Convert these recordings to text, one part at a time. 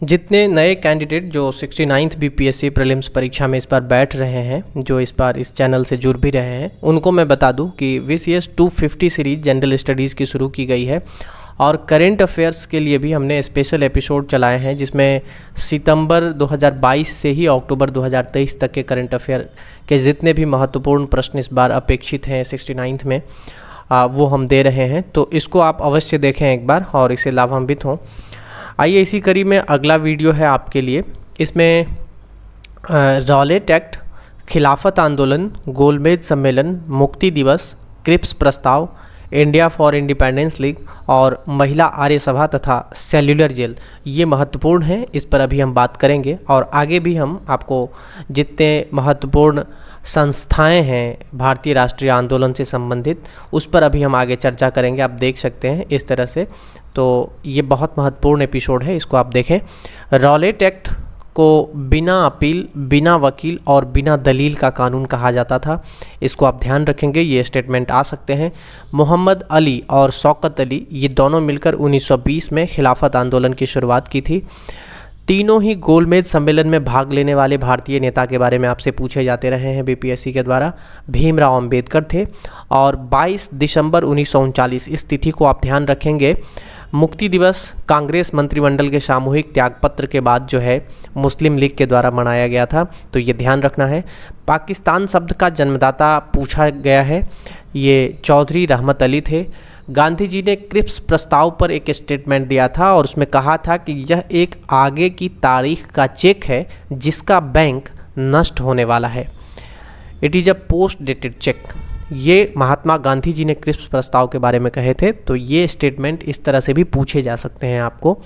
जितने नए कैंडिडेट जो 69th बीपीएससी प्रीलिम्स परीक्षा में इस बार बैठ रहे हैं, जो इस बार इस चैनल से जुड़ भी रहे हैं, उनको मैं बता दूं कि VCS 250 सीरीज़ जनरल स्टडीज़ की शुरू की गई है और करेंट अफेयर्स के लिए भी हमने स्पेशल एपिसोड चलाए हैं, जिसमें सितंबर 2022 से ही अक्टूबर 2023 तक के करेंट अफेयर के जितने भी महत्वपूर्ण प्रश्न इस बार अपेक्षित हैं 69th में वो हम दे रहे हैं। तो इसको आप अवश्य देखें एक बार और इससे लाभान्वित हों। आइए इसी कड़ी में अगला वीडियो है आपके लिए। इसमें रॉलेट एक्ट, खिलाफत आंदोलन, गोलमेज सम्मेलन, मुक्ति दिवस, क्रिप्स प्रस्ताव, इंडिया फॉर इंडिपेंडेंस लीग और महिला आर्य सभा तथा सेल्युलर जेल, ये महत्वपूर्ण हैं। इस पर अभी हम बात करेंगे और आगे भी हम आपको जितने महत्वपूर्ण संस्थाएं हैं भारतीय राष्ट्रीय आंदोलन से संबंधित, उस पर अभी हम आगे चर्चा करेंगे। आप देख सकते हैं इस तरह से। तो ये बहुत महत्वपूर्ण एपिसोड है, इसको आप देखें। रॉलेट एक्ट को बिना अपील, बिना वकील और बिना दलील का कानून कहा जाता था, इसको आप ध्यान रखेंगे। ये स्टेटमेंट आ सकते हैं। मोहम्मद अली और शौकत अली, ये दोनों मिलकर 1920 में खिलाफत आंदोलन की शुरुआत की थी। तीनों ही गोलमेज सम्मेलन में भाग लेने वाले भारतीय नेता के बारे में आपसे पूछे जाते रहे हैं बीपीएससी के द्वारा। भीमराव अंबेडकर थे और 22 दिसंबर 1939, इस तिथि को आप ध्यान रखेंगे। मुक्ति दिवस कांग्रेस मंत्रिमंडल के सामूहिक त्यागपत्र के बाद जो है मुस्लिम लीग के द्वारा मनाया गया था, तो ये ध्यान रखना है। पाकिस्तान शब्द का जन्मदाता पूछा गया है, ये चौधरी रहमत अली थे। गांधी जी ने क्रिप्स प्रस्ताव पर एक स्टेटमेंट दिया था और उसमें कहा था कि यह एक आगे की तारीख का चेक है जिसका बैंक नष्ट होने वाला है। It is a post dated cheque. ये महात्मा गांधी जी ने क्रिप्स प्रस्ताव के बारे में कहे थे। तो ये स्टेटमेंट इस तरह से भी पूछे जा सकते हैं आपको।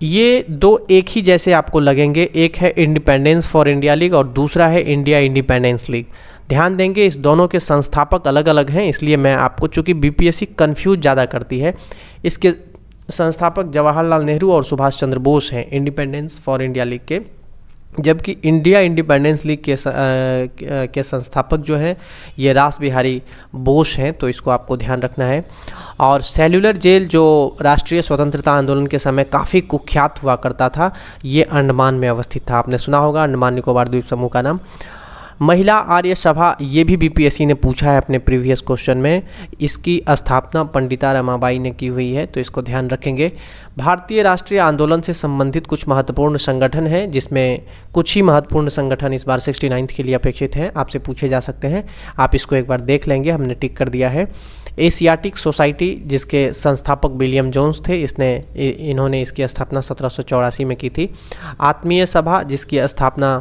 ये दो एक ही जैसे आपको लगेंगे, एक है इंडिपेंडेंस फॉर इंडिया लीग और दूसरा है इंडिया इंडिपेंडेंस लीग। ध्यान देंगे इस दोनों के संस्थापक अलग अलग हैं, इसलिए मैं आपको, चूँकि बीपीएससी कन्फ्यूज ज़्यादा करती है, इसके संस्थापक जवाहरलाल नेहरू और सुभाष चंद्र बोस हैं इंडिपेंडेंस फॉर इंडिया लीग के, जबकि इंडिया इंडिपेंडेंस लीग के संस्थापक जो हैं ये रास बिहारी बोस हैं। तो इसको आपको ध्यान रखना है। और सेल्युलर जेल जो राष्ट्रीय स्वतंत्रता आंदोलन के समय काफ़ी कुख्यात हुआ करता था, ये अंडमान में अवस्थित था। आपने सुना होगा अंडमान निकोबार द्वीप समूह का नाम। महिला आर्य सभा, ये भी बीपीएससी ने पूछा है अपने प्रीवियस क्वेश्चन में। इसकी स्थापना पंडिता रमाबाई ने की हुई है, तो इसको ध्यान रखेंगे। भारतीय राष्ट्रीय आंदोलन से संबंधित कुछ महत्वपूर्ण संगठन हैं, जिसमें कुछ ही महत्वपूर्ण संगठन इस बार 69th के लिए अपेक्षित हैं, आपसे पूछे जा सकते हैं। आप इसको एक बार देख लेंगे, हमने टिक कर दिया है। एशियाटिक सोसाइटी, जिसके संस्थापक विलियम जोन्स थे, इन्होंने इसकी स्थापना 1784 में की थी। आत्मीय सभा, जिसकी स्थापना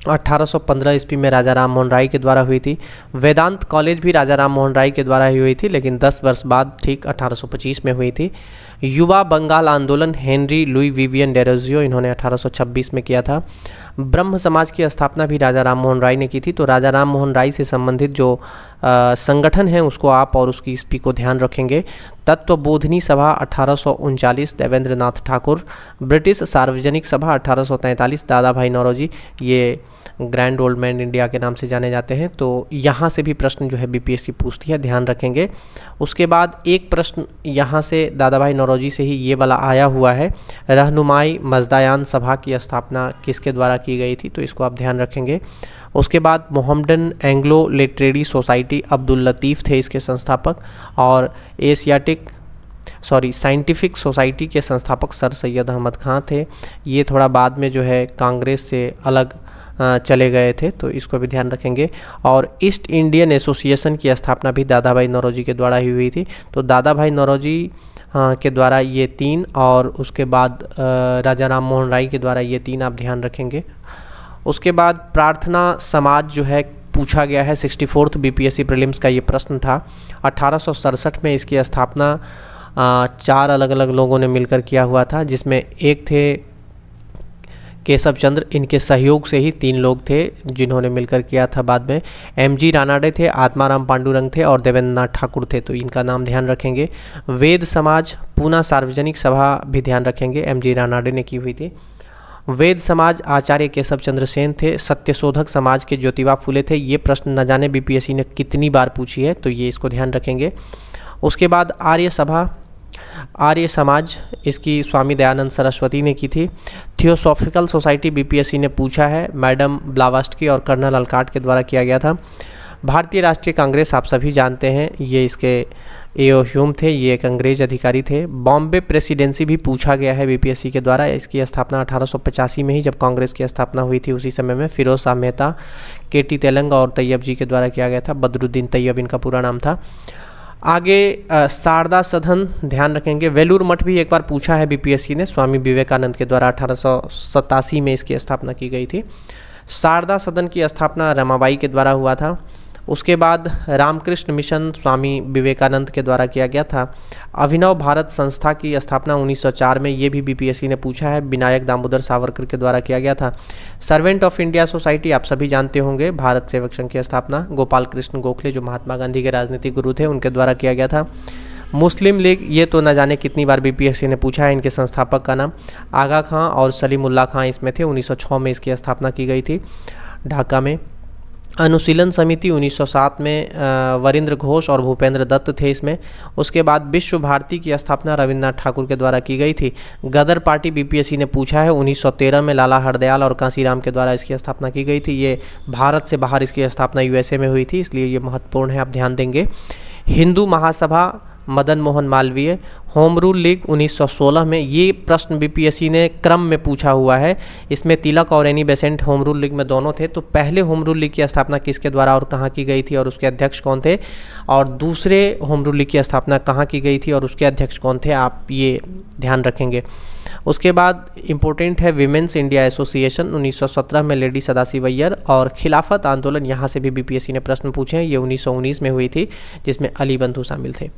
1815 ईस्वी में राजा राम मोहन राय के द्वारा हुई थी। वेदांत कॉलेज भी राजा राम मोहन राय के द्वारा ही हुई थी, लेकिन 10 वर्ष बाद ठीक 1825 में हुई थी। युवा बंगाल आंदोलन, हेनरी लुई विवियन डेरोजियो, इन्होंने 1826 में किया था। ब्रह्म समाज की स्थापना भी राजा राम मोहन राय ने की थी। तो राजा राम मोहन राय से संबंधित जो संगठन है उसको आप और उसकी ईस्वी को ध्यान रखेंगे। तत्वबोधिनी सभा 1839, देवेंद्र नाथ ठाकुर। ब्रिटिश सार्वजनिक सभा 1843, दादा भाई नौरोजी, ये ग्रैंड ओल्ड मैन इंडिया के नाम से जाने जाते हैं। तो यहाँ से भी प्रश्न जो है बीपीएससी पूछती है, ध्यान रखेंगे। उसके बाद एक प्रश्न यहाँ से दादा भाई नौरोजी से ही ये वाला आया हुआ है, रहनुमाई मजदायान सभा की स्थापना किसके द्वारा की गई थी, तो इसको आप ध्यान रखेंगे। उसके बाद Mohammedan Anglo literary society, Abdul Latif थे इसके संस्थापक। और साइंटिफिक सोसाइटी के संस्थापक सर सैयद अहमद खां थे। ये थोड़ा बाद में जो है कांग्रेस से अलग चले गए थे, तो इसको भी ध्यान रखेंगे। और ईस्ट इंडियन एसोसिएशन की स्थापना भी दादा भाई नौरोजी के द्वारा ही हुई थी। तो दादा भाई नौरोजी के द्वारा ये 3 और उसके बाद राजा राम मोहन राय के द्वारा ये 3 आप ध्यान रखेंगे। उसके बाद प्रार्थना समाज जो है पूछा गया है, 64th बीपीएससी प्रीलिम्स का ये प्रश्न था। 1867 में इसकी स्थापना 4 अलग अलग लोगों ने मिलकर किया हुआ था, जिसमें एक थे केशव चंद्र, इनके सहयोग से ही 3 लोग थे जिन्होंने मिलकर किया था। बाद में MG रानाडे थे, आत्माराम पांडुरंग थे और देवेंद्र नाथ ठाकुर थे, तो इनका नाम ध्यान रखेंगे। वेद समाज, पूना सार्वजनिक सभा भी ध्यान रखेंगे, MG रानाडे ने की हुई थी। वेद समाज आचार्य केशव चंद्र सेन थे। सत्यशोधक समाज के ज्योतिबा फुले थे। ये प्रश्न न जाने बीपीएससी ने कितनी बार पूछी है, तो ये इसको ध्यान रखेंगे। उसके बाद आर्य सभा आर्य समाज, इसकी स्वामी दयानंद सरस्वती ने की थी। थियोसॉफिकल सोसाइटी बीपीएससी ने पूछा है, मैडम ब्लावास्की और कर्नल अलकाट के द्वारा किया गया था। भारतीय राष्ट्रीय कांग्रेस आप सभी जानते हैं, ये इसके एओ ह्यूम थे, ये एक अंग्रेज अधिकारी थे। बॉम्बे प्रेसिडेंसी भी पूछा गया है बीपीएससी के द्वारा, इसकी स्थापना 1885 में ही जब कांग्रेस की स्थापना हुई थी उसी समय में फिरोज शाह मेहता, केटी तेलंग और तैयब जी के द्वारा किया गया था। बदरुद्दीन तैयब इनका पूरा नाम था। आगे शारदा सदन ध्यान रखेंगे। वेलूर मठ भी एक बार पूछा है बीपीएससी ने, स्वामी विवेकानंद के द्वारा 1887 में इसकी स्थापना की गई थी। शारदा सदन की स्थापना रमाबाई के द्वारा हुआ था। उसके बाद रामकृष्ण मिशन स्वामी विवेकानंद के द्वारा किया गया था। अभिनव भारत संस्था की स्थापना 1904 में, ये भी बीपीएससी ने पूछा है, विनायक दामोदर सावरकर के द्वारा किया गया था। सर्वेंट ऑफ इंडिया सोसाइटी आप सभी जानते होंगे, भारत सेवक संघ की स्थापना गोपाल कृष्ण गोखले जो महात्मा गांधी के राजनीतिक गुरु थे उनके द्वारा किया गया था। मुस्लिम लीग, ये तो न जाने कितनी बार बीपीएससी ने पूछा है, इनके संस्थापक का नाम आगा खां और सलीमुल्लाह खां इसमें थे। 1906 में इसकी स्थापना की गई थी ढाका में। अनुशीलन समिति 1907 में वरिंद्र घोष और भूपेंद्र दत्त थे इसमें। उसके बाद विश्व भारती की स्थापना रविन्द्रनाथ ठाकुर के द्वारा की गई थी। गदर पार्टी बीपीएससी ने पूछा है, 1913 में लाला हरदयाल और कांसीराम के द्वारा इसकी स्थापना की गई थी। ये भारत से बाहर इसकी स्थापना यूएसए में हुई थी, इसलिए ये महत्वपूर्ण है, आप ध्यान देंगे। Hindu Mahasabha Madan Mohan Malviya. Home rule league 1916 में, ये प्रश्न बीपीएससी ने क्रम में पूछा हुआ है, इसमें तिलक और Annie Besant home rule league में दोनों थे। तो पहले होम रूल लीग की स्थापना किसके द्वारा और कहाँ की गई थी और उसके अध्यक्ष कौन थे, और दूसरे होम रूल लीग की स्थापना कहाँ की गई थी और उसके अध्यक्ष कौन थे, आप ये ध्यान रखेंगे। उसके बाद इम्पोर्टेंट है विमेंस इंडिया एसोसिएशन 1917 में लेडी सदाशिव अय्यर, और खिलाफत आंदोलन यहाँ से भी बीपीएससी ने प्रश्न पूछे हैं, ये 1919 में हुई थी जिसमें अली बंधु शामिल थे।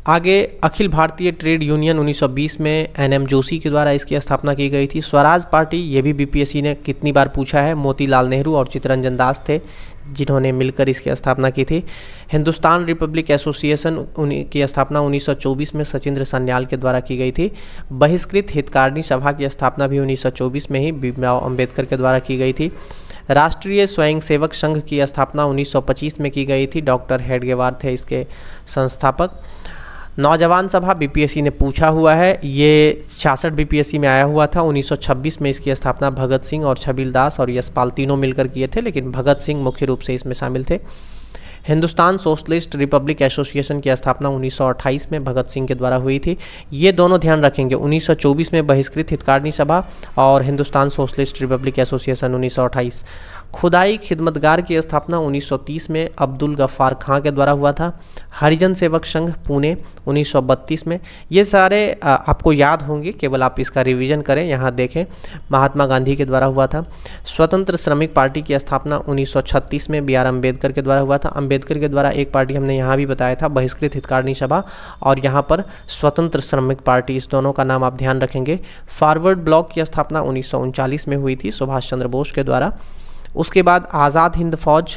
आगे अखिल भारतीय ट्रेड यूनियन 1920 में एनएम जोशी के द्वारा इसकी स्थापना की गई थी। स्वराज पार्टी, ये भी बीपीएससी ने कितनी बार पूछा है, मोतीलाल नेहरू और चित्तरंजन दास थे जिन्होंने मिलकर इसकी स्थापना की थी। हिंदुस्तान रिपब्लिक एसोसिएशन की स्थापना 1924 में सचिंद्र सन्याल के द्वारा की गई थी। बहिष्कृत हितकारिणी सभा की स्थापना भी 1924 में ही भीमराव अंबेडकर के द्वारा की गई थी। राष्ट्रीय स्वयंसेवक संघ की स्थापना 1925 में की गई थी, डॉक्टर हेडगेवार थे इसके संस्थापक। नौजवान सभा बीपीएससी ने पूछा हुआ है, ये 66 बीपीएससी में आया हुआ था। 1926 में इसकी स्थापना भगत सिंह और छबील दास और यशपाल तीनों मिलकर किए थे, लेकिन भगत सिंह मुख्य रूप से इसमें शामिल थे। हिंदुस्तान सोशलिस्ट रिपब्लिक एसोसिएशन की स्थापना 1928 में भगत सिंह के द्वारा हुई थी। ये दोनों ध्यान रखेंगे, 1924 में बहिष्कृत हितकारिणी सभा और हिंदुस्तान सोशलिस्ट रिपब्लिक एसोसिएशन 1928। खुदाई खिदमतगार की स्थापना 1930 में अब्दुल गफ्फार खां के द्वारा हुआ था। हरिजन सेवक संघ पुणे 1932 में। ये सारे आपको याद होंगे, केवल आप इसका रिवीजन करें, यहाँ देखें, महात्मा गांधी के द्वारा हुआ था। स्वतंत्र श्रमिक पार्टी की स्थापना 1936 में बी आर अम्बेडकर के द्वारा हुआ था। अम्बेडकर के द्वारा एक पार्टी हमने यहाँ भी बताया था, बहिष्कृत हितकारिणी सभा, और यहाँ पर स्वतंत्र श्रमिक पार्टी, इस दोनों का नाम आप ध्यान रखेंगे। फॉरवर्ड ब्लॉक की स्थापना 1939 में हुई थी सुभाष चंद्र बोस के द्वारा। उसके बाद आज़ाद हिंद फौज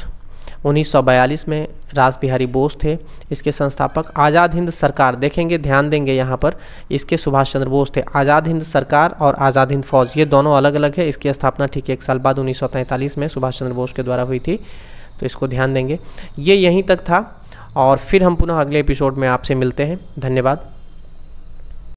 1942 में रास बिहारी बोस थे इसके संस्थापक। आज़ाद हिंद सरकार, देखेंगे, ध्यान देंगे, यहाँ पर इसके सुभाष चंद्र बोस थे। आज़ाद हिंद सरकार और आज़ाद हिंद फौज, ये दोनों अलग अलग है। इसकी स्थापना ठीक एक साल बाद 1943 में सुभाष चंद्र बोस के द्वारा हुई थी, तो इसको ध्यान देंगे। ये यहीं तक था, और फिर हम पुनः अगले एपिसोड में आपसे मिलते हैं। धन्यवाद।